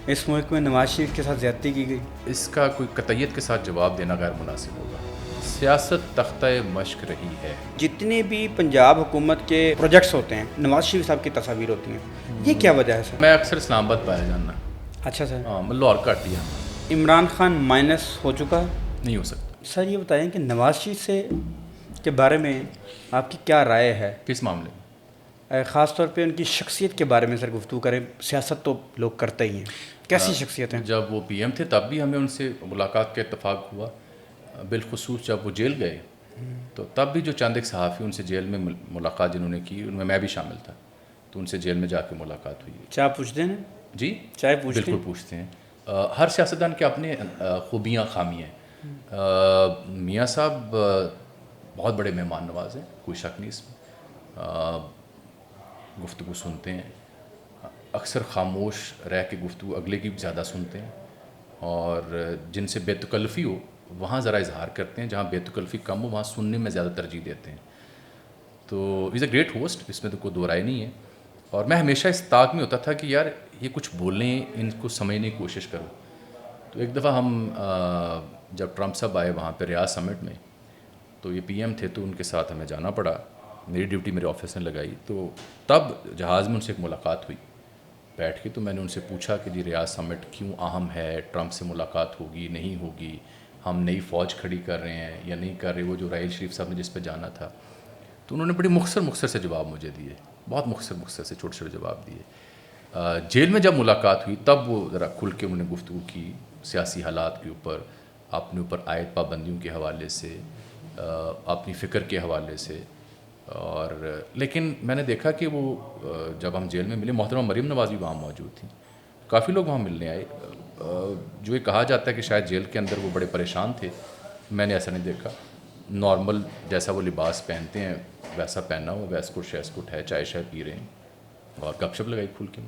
اس ملک میں نواز شریف کے ساتھ زیادتی کی گئی؟ اس کا کوئی قطعیت کے ساتھ جواب دینا غیر مناسب ہوگا. سیاست تختہ مشق رہی ہے. جتنے بھی پنجاب حکومت کے پروجیکٹس ہوتے ہیں نواز شریف صاحب کی تصاویر ہوتی ہیں، یہ کیا وجہ ہے سر؟ میں اکثر اسلام آباد پایا جانا. اچھا سر. ہاں میں لاہور کا ہٹیا. عمران خان مائنس ہو چکا ہے؟ نہیں ہو سکتا. سر یہ بتائیں کہ نواز شریف سے کے بارے میں آپ کی کیا رائے ہے؟ کس معاملے میں؟ خاص طور پہ ان کی شخصیت کے بارے میں سر گفتگو کریں. سیاست تو لوگ کرتے ہی ہیں، کیسی شخصیت ہیں؟ جب وہ پی ایم تھے تب بھی ہمیں ان سے ملاقات کا اتفاق ہوا، بالخصوص جب وہ جیل گئے تو تب بھی جو چند ایک صحافی ان سے جیل میں ملاقات جنہوں نے کی ان میں بھی شامل تھا، تو ان سے جیل میں جا کے ملاقات ہوئی. چائے پوچھتے ہیں؟ جی چائے پوچھتے ہیں؟ بالکل پوچھتے ہیں. ہر سیاستدان کے اپنے خوبیاں خامیاں ہیں. میاں صاحب بہت بڑے مہمان نواز ہیں، کوئی شک نہیں اس میں. گفتگو سنتے ہیں، اکثر خاموش رہ کے گفتگو اگلے کی زیادہ سنتے ہیں، اور جن سے بے تکلفی ہو وہاں ذرا اظہار کرتے ہیں، جہاں بے تکلفی کم ہو وہاں سننے میں زیادہ ترجیح دیتے ہیں. تو از اے گریٹ ہوسٹ، اس میں تو کوئی دو رائے نہیں ہے. اور میں ہمیشہ اس طاق میں ہوتا تھا کہ یار یہ کچھ بولیں، ان کو سمجھنے کی کوشش کرو. تو ایک دفعہ ہم جب ٹرمپ صاحب آئے وہاں پہ ریاض سمٹ میں، تو یہ پی ایم تھے تو ان کے ساتھ ہمیں جانا پڑا. میری ڈیوٹی میرے آفس نے لگائی، تو تب جہاز میں ان سے ایک ملاقات ہوئی بیٹھ کے. تو میں نے ان سے پوچھا کہ جی ریاض سمٹ کیوں اہم ہے، ٹرمپ سے ملاقات ہوگی نہیں ہوگی، ہم نئی فوج کھڑی کر رہے ہیں یا نہیں کر رہے، وہ جو راحیل شریف صاحب نے جس پہ جانا تھا. تو انہوں نے بڑی مختصر سے جواب مجھے دیے، بہت مختصر سے چھوٹے چھوٹے جواب دیے. جیل میں جب ملاقات ہوئی تب وہ ذرا کھل کے انہوں نے گفتگو کی سیاسی حالات کے اوپر، اپنے اوپر عائد پابندیوں کے حوالے سے، اپنی فکر کے حوالے سے. اور لیکن میں نے دیکھا کہ وہ جب ہم جیل میں ملے، محترمہ مریم نواز بھی وہاں موجود تھیں، کافی لوگ وہاں ملنے آئے. جو یہ کہا جاتا ہے کہ شاید جیل کے اندر وہ بڑے پریشان تھے، میں نے ایسا نہیں دیکھا. نارمل جیسا وہ لباس پہنتے ہیں ویسا پہنا ہوا، ویسکوٹ شیسکوٹ ہے، چائے شائے پی رہے ہیں اور گپ شپ لگائی کھل کے.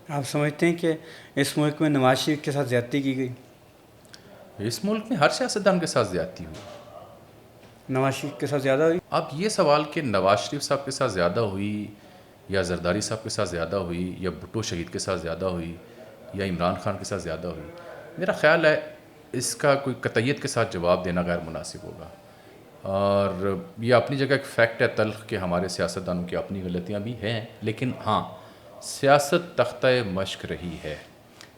آپ سمجھتے ہیں کہ اس ملک میں نواز شریف کے ساتھ زیادتی کی گئی؟ اس ملک میں ہر سیاستدان کے ساتھ زیادتی ہوئی. نواز شریف کے ساتھ زیادہ ہوئی؟ اب یہ سوال کہ نواز شریف صاحب کے ساتھ زیادہ ہوئی یا زرداری صاحب کے ساتھ زیادہ ہوئی یا بھٹو شہید کے ساتھ زیادہ ہوئی یا عمران خان کے ساتھ زیادہ ہوئی، میرا خیال ہے اس کا کوئی قطعیت کے ساتھ جواب دینا غیر مناسب ہوگا. اور یہ اپنی جگہ ایک فیکٹ ہے تلخ کہ ہمارے سیاستدانوں کی اپنی غلطیاں بھی ہیں، لیکن ہاں سیاست تختہ مشق رہی ہے،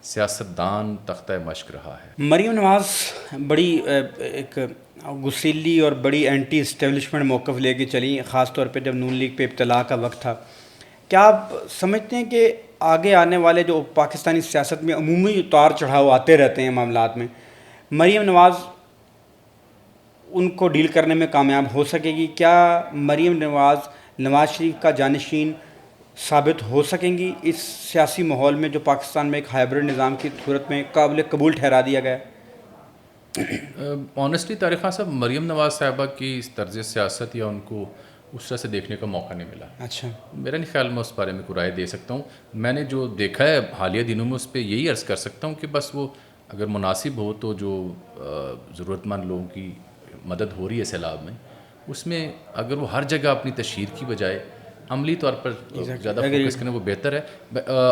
سیاستدان تختہ مشق رہا ہے. مریم نواز بڑی ایک غسیلی اور بڑی اینٹی اسٹیبلشمنٹ موقف لے کے چلی، خاص طور پہ جب نون لیگ پہ ابتلا کا وقت تھا. کیا آپ سمجھتے ہیں کہ آگے آنے والے جو پاکستانی سیاست میں عمومی اتار چڑھاؤ آتے رہتے ہیں معاملات میں، مریم نواز ان کو ڈیل کرنے میں کامیاب ہو سکے گی؟ کیا مریم نواز نواز شریف کا جانشین ثابت ہو سکیں گی اس سیاسی ماحول میں جو پاکستان میں ایک ہائبرڈ نظام کی صورت میں قابل قبول ٹھہرا دیا گیا؟ آنیسٹلی طارق خان صاحب، مریم نواز صاحبہ کی اس طرز سیاست یا ان کو اس طرح سے دیکھنے کا موقع نہیں ملا. اچھا. میرا نہیں خیال میں اس بارے میں کوئی رائے دے سکتا ہوں. میں نے جو دیکھا ہے حالیہ دنوں میں اس پہ یہی عرض کر سکتا ہوں کہ بس وہ اگر مناسب ہو تو جو ضرورت مند لوگوں کی مدد ہو رہی ہے سیلاب میں، اس میں اگر وہ ہر جگہ اپنی تشہیر کی بجائے عملی طور پر زیادہ فوکس کریں وہ بہتر ہے.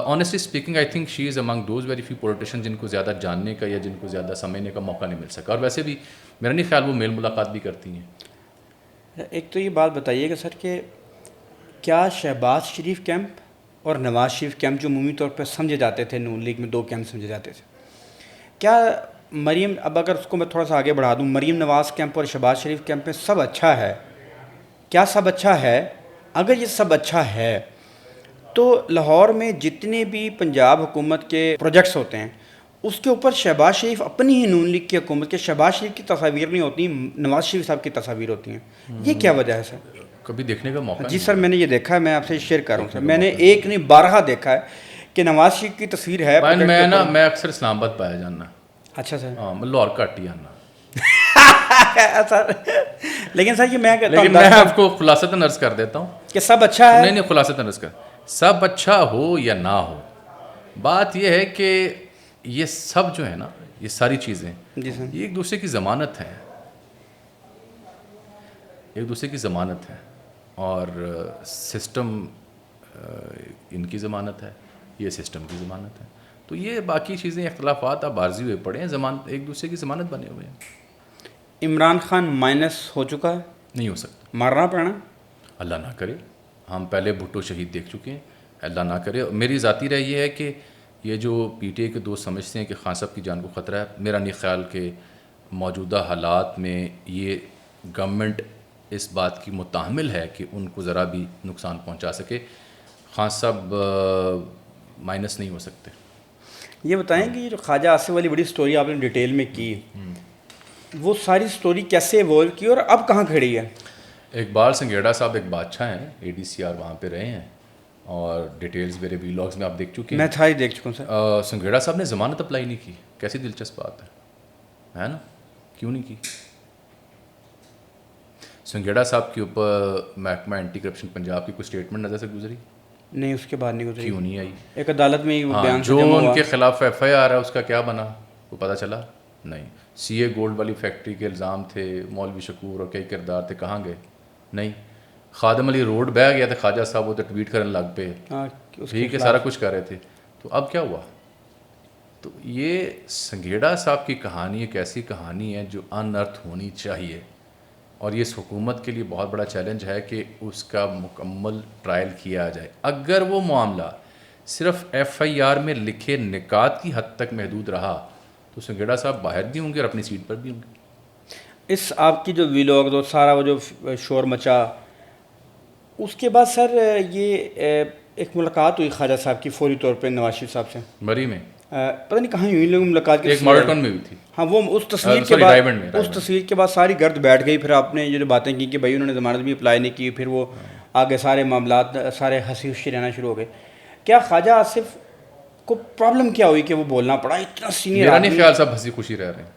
Honestly speaking I think she is among those very few politician جن کو زیادہ جاننے کا یا جن کو زیادہ سمجھنے کا موقع نہیں مل سکا. اور ویسے بھی میرا نہیں خیال وہ میل ملاقات بھی کرتی ہیں. ایک تو یہ بات بتائیے گا سر کہ کیا شہباز شریف کیمپ اور نواز شریف کیمپ جو عمومی طور پر سمجھے جاتے تھے، نون لیگ میں دو کیمپ سمجھے جاتے تھے، کیا مریم، اب اگر اس کو میں تھوڑا سا آگے بڑھا دوں، مریم نواز کیمپ اور شہباز شریف کیمپ میں سب اچھا ہے؟ کیا سب اچھا ہے؟ اگر یہ سب اچھا ہے تو لاہور میں جتنے بھی پنجاب حکومت کے پروجیکٹس ہوتے ہیں اس کے اوپر شہباز شریف اپنی ہی نون لیگ کی حکومت کے شہباز شریف کی تصاویر نہیں ہوتی، نواز شریف صاحب کی تصاویر ہوتی ہیں. یہ کیا وجہ ہے سر؟ کبھی دیکھنے کا موقع؟ جی سر میں نے یہ دیکھا ہے، میں آپ سے شیئر کر رہا ہوں سر. میں نے ایک نہیں 12 دیکھا ہے کہ نواز شریف کی تصویر ہے. میں اکثر اسلام آباد پایا جانا. اچھا سر. ہاں میں لاہور کا ہٹیا نا سر. لیکن سر یہ میں آپ کو خلاصتاً عرض کر دیتا ہوں کہ سب اچھا ہے. نہیں خلاصتاً عرض کر، سب اچھا ہو یا نہ ہو، بات یہ ہے کہ یہ سب جو ہے نا، یہ ساری چیزیں جی سر یہ ایک دوسرے کی ضمانت ہیں، ایک دوسرے کی ضمانت ہے. اور سسٹم ان کی ضمانت ہے، یہ سسٹم کی ضمانت ہے. تو یہ باقی چیزیں اختلافات اب عارضی ہوئے پڑے ہیں، ایک دوسرے کی ضمانت بنے ہوئے ہیں. عمران خان مائنس ہو چکا ہے، نہیں ہو سکتا. مارنا پڑنا. اللہ نہ کرے. ہم پہلے بھٹو شہید دیکھ چکے ہیں. اللہ نہ کرے. میری ذاتی رائے یہ ہے کہ یہ جو پی ٹی آئی کے دوست سمجھتے ہیں کہ خان صاحب کی جان کو خطرہ ہے، میرا نہیں خیال کہ موجودہ حالات میں یہ گورنمنٹ اس بات کی متحمل ہے کہ ان کو ذرا بھی نقصان پہنچا سکے. خان صاحب مائنس نہیں ہو سکتے. یہ بتائیں کہ یہ جو خواجہ آصف والی بڑی سٹوری آپ نے ڈیٹیل میں کی، وہ ساری سٹوری کیسے ایوالو کی اور اب کہاں کھڑی ہے؟ اقبال سنگھیڑا صاحب ایک بادشاہ ہیں، اے ڈی سی آر وہاں پہ رہے ہیں اور ڈیٹیلز میرے ویلاگز میں آپ دیکھ چکے ہیں. میں تھا ہی دیکھ چکا ہوں سر. سنگھیڑا صاحب نے ضمانت اپلائی نہیں کی. کیسی دلچسپ بات ہے نا؟ کیوں نہیں کی؟ سنگھیڑا صاحب کے اوپر محکمہ اینٹی کرپشن پنجاب کی کوئی اسٹیٹمنٹ نظر سے گزری؟ نہیں، اس کے بعد نہیں گزری. کیوں نہیں آئی؟ ایک عدالت میں بیان جو ان کے خلاف ایف آئی آر ہے اس کا کیا بنا؟ وہ پتہ چلا؟ نہیں. سی اے گولڈ والی فیکٹری کے الزام تھے، مولوی شکور اور کئی کردار تھے، کہاں گئے؟ نہیں. خادم علی روڈ بہ گیا تھا خواجہ صاحب، وہ تو ٹویٹ کرنے لگ پہ، ٹھیک ہے، سارا کچھ کر رہے تھے. تو اب کیا ہوا؟ تو یہ سنگھیڑا صاحب کی کہانی ایک ایسی کہانی ہے جو ان ارتھ ہونی چاہیے، اور یہ اس حکومت کے لیے بہت بڑا چیلنج ہے کہ اس کا مکمل ٹرائل کیا جائے. اگر وہ معاملہ صرف ایف آئی آر میں لکھے نکات کی حد تک محدود رہا تو سنگھیڑا صاحب باہر بھی ہوں گے اور اپنی سیٹ پر بھی ہوں گے. اس آپ کی جو ویلاگ دو سارا وہ جو شور مچا، اس کے بعد سر یہ ایک ملاقات ہوئی خواجہ صاحب کی فوری طور پہ نواز شریف صاحب سے مری میں، پتہ نہیں کہاں ہوئی لوگ ملاقات کی. ایک مارٹن میں ہوئی تھی. ہاں، وہ اس تصویر کے بعد اس تصویر کے بعد ساری گرد بیٹھ گئی. پھر آپ نے یہ جو باتیں کی کہ بھائی انہوں نے ضمانت بھی اپلائی نہیں کی، پھر وہ آگے سارے معاملات سارے ہنسی خوشی رہنا شروع ہو گئے. کیا خواجہ آصف کو پرابلم کیا ہوئی کہ وہ بولنا پڑا؟ اتنا سینئر. میرا نہیں خیال صاحب ہنسی خوشی رہ رہے ہیں.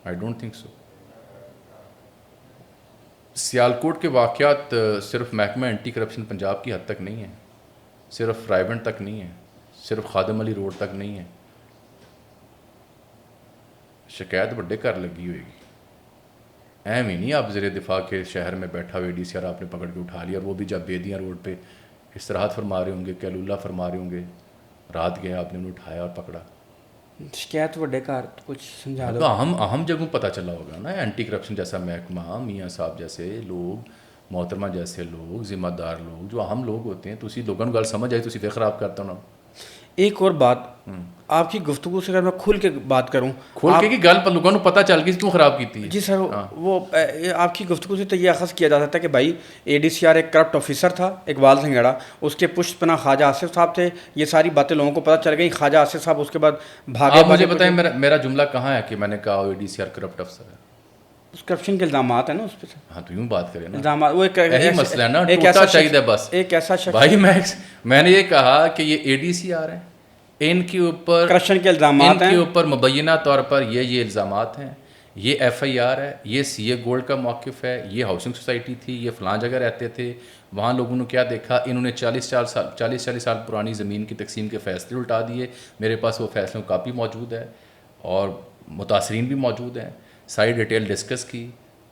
I don't think so. Sialkot کے واقعات صرف محکمہ اینٹی کرپشن پنجاب کی حد تک نہیں ہیں، صرف رائیونڈ تک نہیں ہے، صرف خادم علی روڈ تک نہیں ہے. شکایت بڑے گھر لگی ہوئے گی. اہم ہی نہیں آپ زیر دفاع کے شہر میں بیٹھا ہوئے ڈی سی آر آپ نے پکڑ کے اٹھا لیا، اور وہ بھی جب بیدیاں روڈ پہ استراحت فرما رہے ہوں گے، کیلولہ فرما رہے ہوں گے، رات گئے آپ نے انہیں اٹھایا اور پکڑا. شکایت بڑے کار کچھ سمجھا دو. تو اہم جگہوں پتہ چلا ہوگا نا. اینٹی کرپشن جیسا محکمہ، میاں صاحب جیسے لوگ، محترمہ جیسے لوگ، ذمہ دار لوگ جو اہم لوگ ہوتے ہیں، تو اسی لوگوں کو گل سمجھ آئی تو اسی پھر خراب کرتا ہوں نا. ایک اور بات، آپ کی گفتگو سے اگر میں کھل کے بات کروں، کھول کے کی گل پر لوگوں کو پتہ چل گئی کیوں خراب کی تھی. جی سر، وہ آپ کی گفتگو سے تو یہ اخذ کیا جا سکتا ہے کہ بھائی اے ڈی سی آر ایک کرپٹ آفیسر تھا، اقبال سنگھیڑا، اس کے پشت پناہ خواجہ آصف صاحب تھے. یہ ساری باتیں لوگوں کو پتہ چل گئی. خواجہ آصف صاحب اس کے بعد بھاگے. آپ مجھے بتائیں میرا جملہ کہاں ہے کہ میں نے کہا اے ڈی سی آر کرپٹ افسر ہے؟ اس کرپشن کے الزامات ہیں نا اس پہ. ہاں تو یوں بات کریں نا، الزامات وہ یہی مسئلہ ہے نا. ٹوٹا چاہیے بس. ایک ایسا شخص بھائی میں نے یہ کہا کہ یہ اے ڈی سی آر ہیں، ان کے اوپر کرپشن کے الزامات ہیں، ان کے اوپر مبینہ طور پر یہ الزامات ہیں، یہ ایف آئی آر ہے، یہ سی اے گولڈ کا موقف ہے، یہ ہاؤسنگ سوسائٹی تھی، یہ فلاں جگہ رہتے تھے، وہاں لوگوں نے کیا دیکھا، انہوں نے 40 سال پرانی زمین کی تقسیم کے فیصلے الٹا دیے. میرے پاس وہ فیصلوں کی کاپی موجود ہے اور متاثرین بھی موجود ہیں. ساری ڈیٹیل ڈسکس کی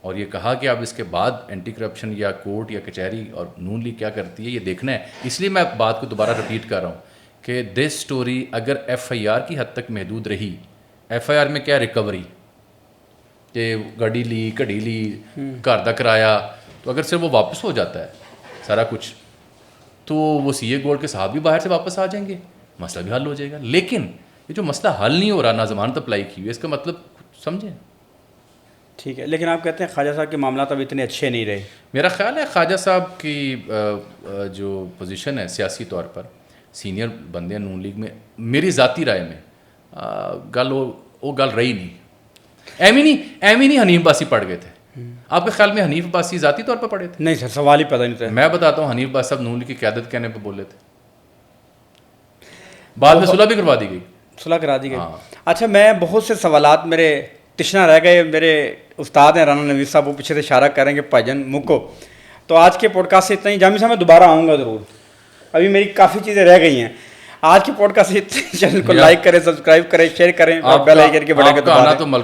اور یہ کہا کہ اب اس کے بعد اینٹی کرپشن یا کورٹ یا کچہری اور نون لیگ کیا کرتی ہے یہ دیکھنا ہے. اس لیے میں بات کو دوبارہ رپیٹ کر رہا ہوں کہ دس سٹوری اگر ایف آئی آر کی حد تک محدود رہی، ایف آئی آر میں کیا ریکوری کہ گاڑی لی، کڑی لی، گھر دا کرایا، تو اگر صرف وہ واپس ہو جاتا ہے سارا کچھ تو وہ سی اے گولڈ کے صاحب بھی باہر سے واپس آ جائیں گے، مسئلہ بھی حل ہو جائے گا. لیکن یہ جو مسئلہ حل نہیں ہو رہا، نہ ضمانت اپلائی کی ہوئی، اس کا مطلب سمجھیں. ٹھیک ہے، لیکن آپ کہتے ہیں خواجہ صاحب کے معاملات اب اتنے اچھے نہیں رہے. میرا خیال ہے خواجہ صاحب کی جو پوزیشن ہے سیاسی طور پر، سینئر بندے ہیں نون لیگ میں، میری ذاتی رائے میں وہ گل رہی نہیں. ایمی نہیں حنیف باسی پڑھ گئے تھے. آپ کے خیال میں حنیف باسی ذاتی طور پر پڑھے تھے؟ نہیں سر، سوال ہی پتہ نہیں تھا. میں بتاتا ہوں، حنیف باسی صاحب نون لیگ کی قیادت کہنے پہ بولے تھے، بعد میں صلح بھی کروا دی گئی. صلح کرا دی گئی. اچھا، میں بہت سے سوالات میرے تشنا رہ گئے. میرے استاد ہیں رانا نوید صاحب، وہ پیچھے سے اشارہ کریں گے بھائی جان مکو. تو آج کے پوڈ کاسٹ سے اتنا ہی. جامی صاحب میں دوبارہ آؤں گا ضرور، ابھی میری کافی چیزیں رہ گئی ہیں. آج کے پوڈ کاسٹ سے چینل کو لائک کریں، سبسکرائب کریں، شیئر کریں اور بیل آئیکن کے بٹن کو دبا دیں.